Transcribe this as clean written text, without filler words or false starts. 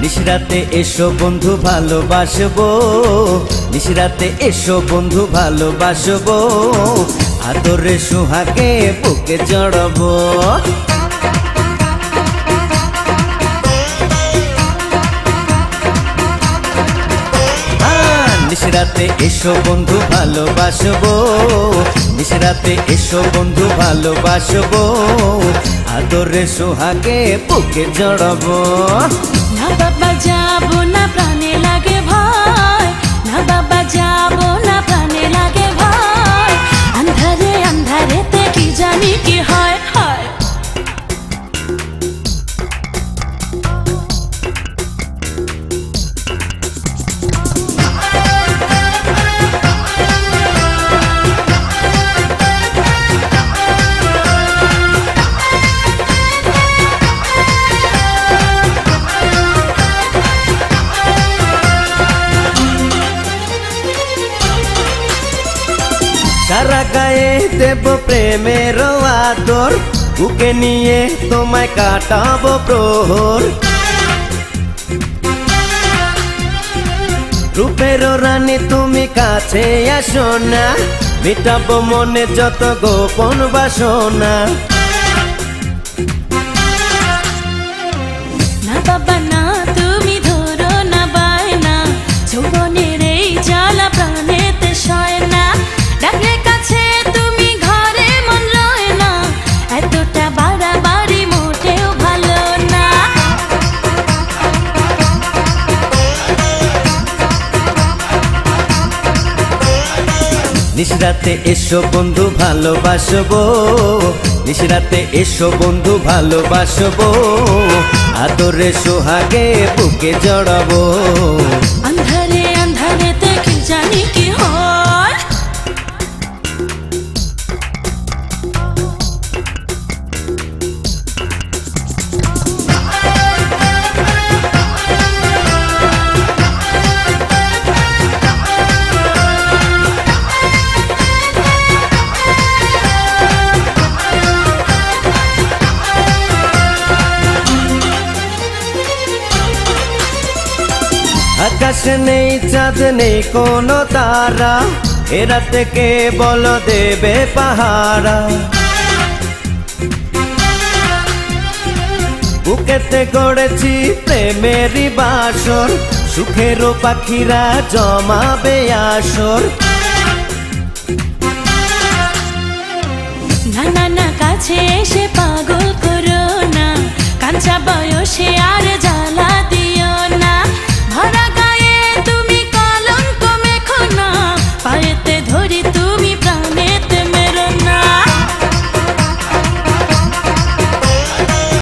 নিশিরাতে এসো বন্ধু ভালোবাসবো, নিশিরাতে এসো বন্ধু ভালোবাসবো, আদরে সোহাগে বুকে জড়াবো। নিশিরাতে এসো বন্ধু ভালোবাসবো, নিশিরাতে এসো বন্ধু ভালোবাসবো, আদরে সোহাগে বুকে জড়াবো। না বাবা যাবো না, প্রাণে লাগে ভয়, না বাবা যাবো না, প্রাণে লাগে ভয়, আন্ধারে আন্ধারেতে কি জানি কি হয় হয়। সারা গায়ে দেব প্রেমের আদর, বুকে নিয়ে তোমায় কাটাবো প্রহর। রূপের রানী তুমি কাছে আসো না, মেটাবো মনে যত গোপন বাসনা। না বাবা না, তুমি ধরো না বায়না, যৌবনের এই জ্বালা প্রাণেতে সয় না, ডাকলে কাছে তুমি ঘরে মন লয় না, এতটা বাড়াবাড়ি মোটেও ভালো না। নিশিরাতে এসো বন্ধু ভালোবাসবো, নিশিরাতে এসো বন্ধু ভালোবাসবো, আদরে সোহাগে বুকে জড়াবো। আন্ধারে আন্ধারেতে কি জানি কি হয়। আকাশে নেই চাঁদ নেই কোনো তারা, এরা থেকে বলো দেবে পাহারা। বুকেতে গড়েছি প্রেমেরই বাসর, সুখেরও পাখিরা জমাবে আসর। না না না, কাছে এসে পাগল করো না, কাঁচা বয়সে আর